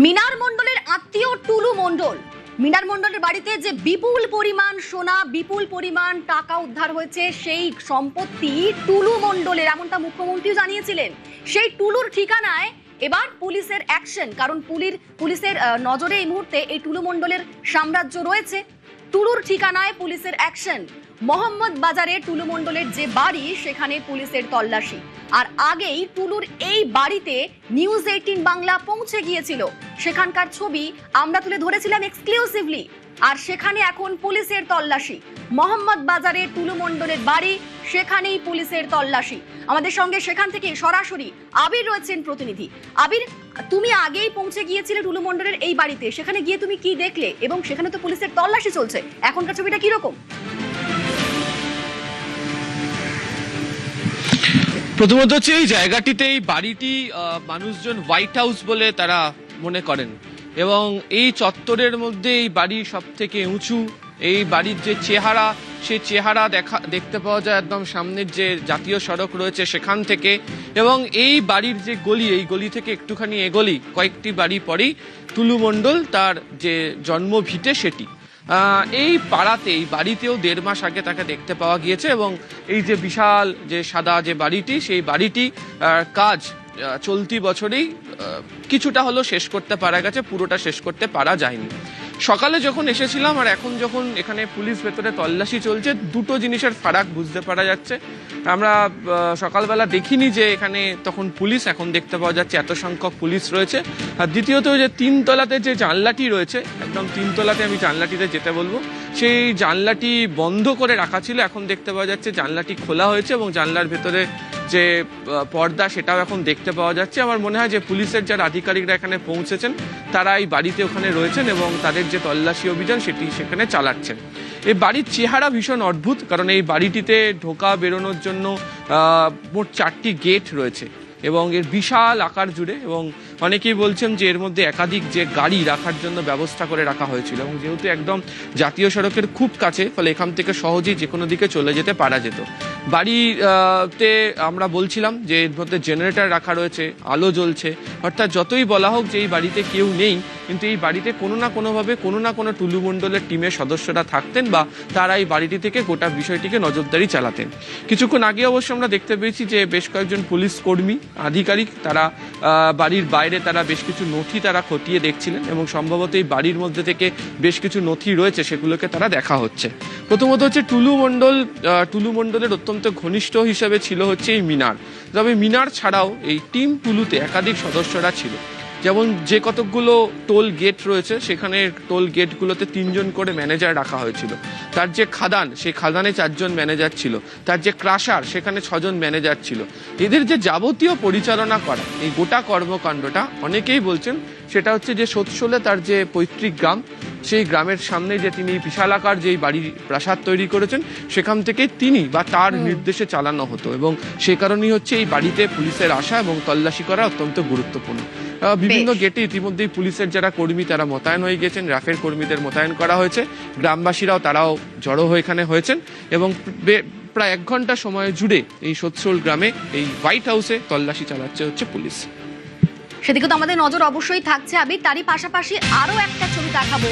মিনার মণ্ডলের আত্মীয় টুলু মণ্ডল, মিনার মণ্ডলের বাড়িতে যে বিপুল পরিমাণ সোনা, বিপুল পরিমাণ টাকা উদ্ধার হয়েছে, সেই সম্পত্তি টুলু মণ্ডলের, এমনটা মুখ্যমন্ত্রী জানিয়েছিলেন। সেই টুলুর ঠিকানায় এবার পুলিশের অ্যাকশন, কারণ পুলিশের নজরে এই মুহূর্তে এই টুলু মণ্ডলের সাম্রাজ্য রয়েছে। টুলুর ঠিকানায় পুলিশের অ্যাকশন। মোহাম্মদ বাজারে টুলু মণ্ডলের যে বাড়ি, সেখানে পুলিশের তল্লাশি। আর আগেই টুলুর এই বাড়িতে নিউজ 18 বাংলা পৌঁছে গিয়েছিল, সেখানকার ছবি আমরা তুলে ধরেছিলাম এক্সক্লুসিভলি। আর সেখানে এখন পুলিশের তল্লাশি। মোহাম্মদ বাজারে টুলু মণ্ডলের বাড়ি, সেখানেই পুলিশের তল্লাশি। আমাদের সঙ্গে সেখান থেকে সরাসরি আবির রয়েছেন প্রতিনিধি। আবির, তুমি আগেই পৌঁছে গিয়েছিলে টুলু মণ্ডলের এই বাড়িতে, সেখানে গিয়ে তুমি কি দেখলে এবং সেখানে তো পুলিশের তল্লাশি চলছে, এখনকার ছবিটা কিরকম? প্রথমত হচ্ছে এই জায়গাটিতে, এই বাড়িটি মানুষজন হোয়াইট হাউস বলে তারা মনে করেন, এবং এই চত্বরের মধ্যে এই বাড়ি সব থেকে উঁচু। এই বাড়ির যে চেহারা, সেই চেহারা দেখতে পাওয়া যায় একদম সামনের যে জাতীয় সড়ক রয়েছে সেখান থেকে। এবং এই বাড়ির যে গলি, এই গলি থেকে একটুখানি এগোলি কয়েকটি বাড়ি পরেই টুলু মণ্ডল তার যে জন্মভিটে সেটি। এই পাড়াতে, এই বাড়িতেও 1.5 মাস আগে তাকে দেখতে পাওয়া গিয়েছে। এবং এই যে বিশাল যে সাদা যে বাড়িটি, সেই বাড়িটি কাজ চলতি বছরেই কিছুটা হলো শেষ করতে পারা গেছে, পুরোটা শেষ করতে পারা যায়নি। সকালে যখন এসেছিলাম আর এখন যখন এখানে পুলিশ ভেতরে তল্লাশি চলছে, দুটো জিনিসের ফারাক বুঝতে পারা যাচ্ছে। আমরা সকালবেলা দেখিনি যে এখানে তখন পুলিশ, এখন দেখতে পাওয়া যাচ্ছে এত সংখ্যক পুলিশ রয়েছে। আর দ্বিতীয়ত যে 3 তলাতে যে জানলাটি রয়েছে, একদম 3 তলাতে আমি জানলাটিতে যেতে বলবো, সেই জানলাটি বন্ধ করে রাখা ছিল, এখন দেখতে পাওয়া যাচ্ছে জানলাটি খোলা হয়েছে এবং জানলার ভেতরে যে পর্দা সেটাও এখন দেখতে পাওয়া যাচ্ছে। আমার মনে হয় যে পুলিশের যারা আধিকারিকরা এখানে পৌঁছেছেন, তারা এই বাড়িতে ওখানে রয়েছেন এবং তাদের যে তল্লাশি অভিযান সেটি সেখানে চালাচ্ছেন। এই বাড়ির চেহারা ভীষণ অদ্ভুত, কারণ এই বাড়িটিতে ঢোকা বেরোনোর জন্য মোট 4টি গেট রয়েছে এবং এর বিশাল আকার জুড়ে। এবং অনেকেই বলছেন যে এর মধ্যে একাধিক যে গাড়ি রাখার জন্য ব্যবস্থা করে রাখা হয়েছিল, এবং যেহেতু একদম জাতীয় সড়কের খুব কাছে, ফলে এখান থেকে সহজেই যে কোনো দিকে চলে যেতে পারা যেত। বাড়িতে আমরা বলছিলাম যে এর মধ্যে জেনারেটর রাখা রয়েছে, আলো জ্বলছে, অর্থাৎ যতই বলা হোক যে এই বাড়িতে কেউ নেই, কিন্তু এই বাড়িতে কোনো না কোনোভাবে কোনো না কোনো টুলু মণ্ডলের টিমের সদস্যরা থাকতেন বা তারা এই বাড়িটি থেকে গোটা বিষয়টিকে নজরদারি চালাতেন। কিছুক্ষণ আগে অবশ্য আমরা দেখতে পেয়েছি যে বেশ কয়েকজন পুলিশ কর্মী আধিকারিক তারা বাড়ির বাইরে তারা বেশ কিছু নথি তারা খতিয়ে দেখছিলেন, এবং সম্ভবত এই বাড়ির মধ্যে থেকে বেশ কিছু নথি রয়েছে, সেগুলোকে তারা দেখা হচ্ছে। প্রথমত হচ্ছে টুলু মণ্ডলের অত্যন্ত ঘনিষ্ঠ হিসেবে ছিল হচ্ছে এই মিনার। তবে মিনার ছাড়াও এই টিম টুলুতে একাধিক সদস্যরা ছিল। যেমন যে কতকগুলো টোল গেট রয়েছে, সেখানে টোল গেটগুলোতে 3 জন করে ম্যানেজার রাখা হয়েছিল। তার যে খাদান, সেই খাদানে 4 জন ম্যানেজার ছিল। তার যে ক্রাশার, সেখানে 6 জন ম্যানেজার ছিল। এদের যে যাবতীয় পরিচালনা করা এই গোটা কর্মকাণ্ডটা, অনেকেই বলছেন সেটা হচ্ছে যে সোৎসলে তার যে পৈতৃক গ্রাম, সেই গ্রামের সামনে যে তিনি বিশালাকার যেই বাড়ির প্রাসাদ তৈরি করেছেন, সেখান থেকে তিনি বা তার নির্দেশে চালানো হতো। এবং সে কারণেই হচ্ছে এই বাড়িতে পুলিশের আসা এবং তল্লাশি করা অত্যন্ত গুরুত্বপূর্ণ। বিভিন্ন গেটে ইতিমধ্যেই পুলিশের যারা কর্মী তারা মোতায়েন হয়ে গেছেন, র্যাফের কর্মীদের মোতায়েন করা হয়েছে, গ্রামবাসীরাও তারাও জড়ো হয়ে এখানে হয়েছেন। এবং প্রায় 1 ঘন্টা সময় জুড়ে এই সোৎসল গ্রামে এই হোয়াইট হাউসে তল্লাশি চালাচ্ছে হচ্ছে পুলিশ। সেদিকে তো আমাদের নজর অবশ্যই থাকছে আবির। তারই পাশাপাশি আরো একটা ছবি দেখাবো।